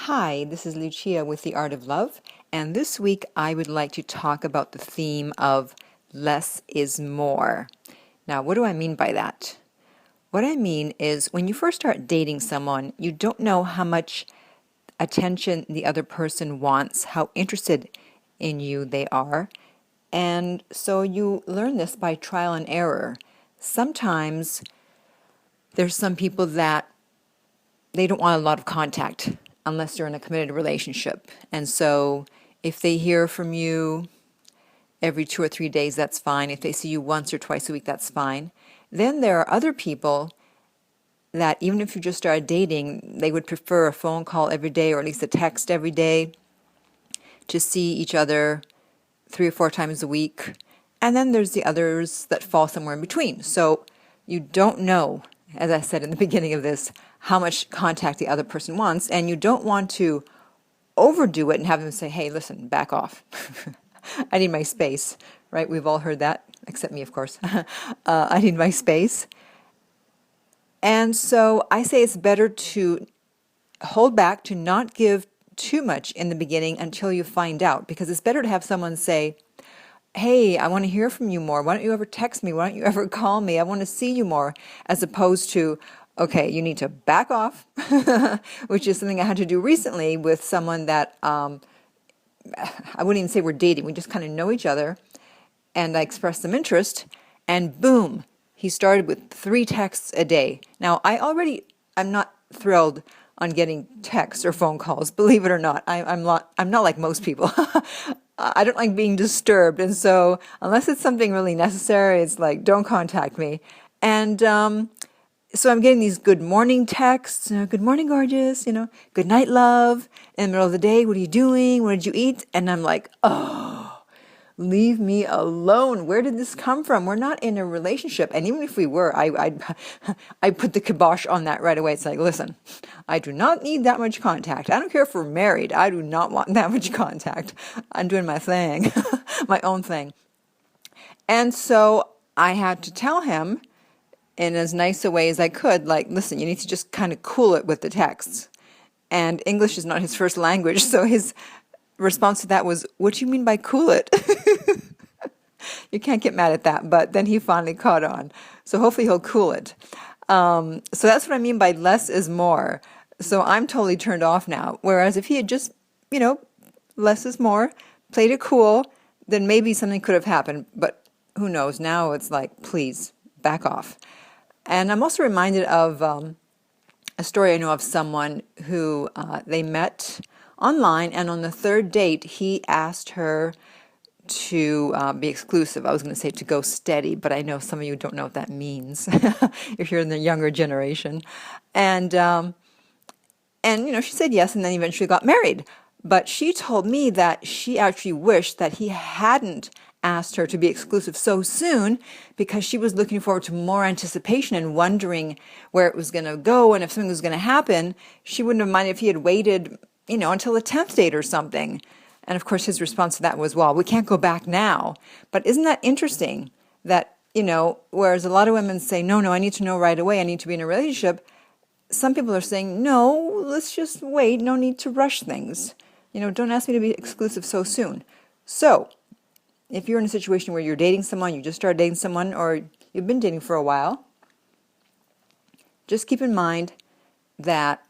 Hi, this is Lucia with The Art of Love, and this week I would like to talk about the theme of less is more. Now, what do I mean by that? What I mean is when you first start dating someone, you don't know how much attention the other person wants, how interested in you they are, and so you learn this by trial and error. Sometimes there's some people that they don't want a lot of contact unless they're in a committed relationship. And so if they hear from you every 2 or 3 days, that's fine. If they see you once or twice a week, that's fine. Then there are other people that even if you just started dating, they would prefer a phone call every day or at least a text every day to see each other 3 or 4 times a week. And then there's the others that fall somewhere in between. So you don't know, as I said in the beginning of this, how much contact the other person wants, and you don't want to overdo it and have them say, hey, listen, back off. I need my space, right? We've all heard that, except me, of course. I need my space. And so I say it's better to hold back, to not give too much in the beginning until you find out, because it's better to have someone say, hey, I want to hear from you more. Why don't you ever text me? Why don't you ever call me? I want to see you more, as opposed to, okay, you need to back off, which is something I had to do recently with someone that I wouldn't even say we're dating. We just kind of know each other, and I expressed some interest, and boom, he started with 3 texts a day. Now, I'm not thrilled on getting texts or phone calls, believe it or not. I'm not like most people. I don't like being disturbed, and so unless it's something really necessary, it's like, don't contact me. And so I'm getting these good morning texts, good morning, gorgeous, good night, love, in the middle of the day, what are you doing, what did you eat? And I'm like, oh, leave me alone. Where did this come from? We're not in a relationship. And even if we were, I put the kibosh on that right away. It's like, listen, I do not need that much contact. I don't care if we're married. I do not want that much contact. I'm doing my thing, my own thing. And so I had to tell him in as nice a way as I could, like, listen, you need to just kind of cool it with the texts. And English is not his first language, so his response to that was, what do you mean by cool it? You can't get mad at that, but then he finally caught on. So hopefully he'll cool it. So that's what I mean by less is more. So I'm totally turned off now. Whereas if he had just, less is more, played it cool, then maybe something could have happened. But who knows? Now it's like, please, back off. And I'm also reminded of a story I know of someone who they met online, and on the 3rd date, he asked her to be exclusive. I was going to say to go steady, but I know some of you don't know what that means if you're in the younger generation. And she said yes, and then eventually got married. But she told me that she actually wished that he hadn't asked her to be exclusive so soon, because she was looking forward to more anticipation and wondering where it was going to go and if something was going to happen. She wouldn't have minded if he had waited, until the 10th date or something. And of course, his response to that was, well, we can't go back now. But isn't that interesting that, whereas a lot of women say, no, I need to know right away, I need to be in a relationship, some people are saying, no, let's just wait, no need to rush things. Don't ask me to be exclusive so soon. So if you're in a situation where you're dating someone, you just started dating someone, or you've been dating for a while, just keep in mind that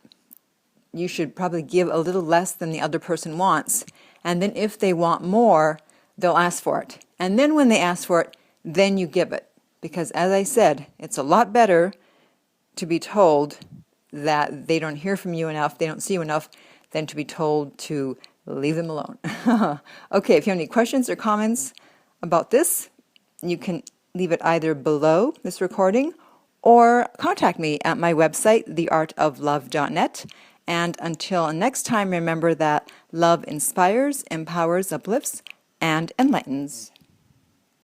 you should probably give a little less than the other person wants. And then if they want more, they'll ask for it. And then when they ask for it, then you give it. Because as I said, it's a lot better to be told that they don't hear from you enough, they don't see you enough, than to be told to leave them alone. Okay, if you have any questions or comments about this, you can leave it either below this recording or contact me at my website, theartoflove.net. And until next time, remember that love inspires, empowers, uplifts, and enlightens.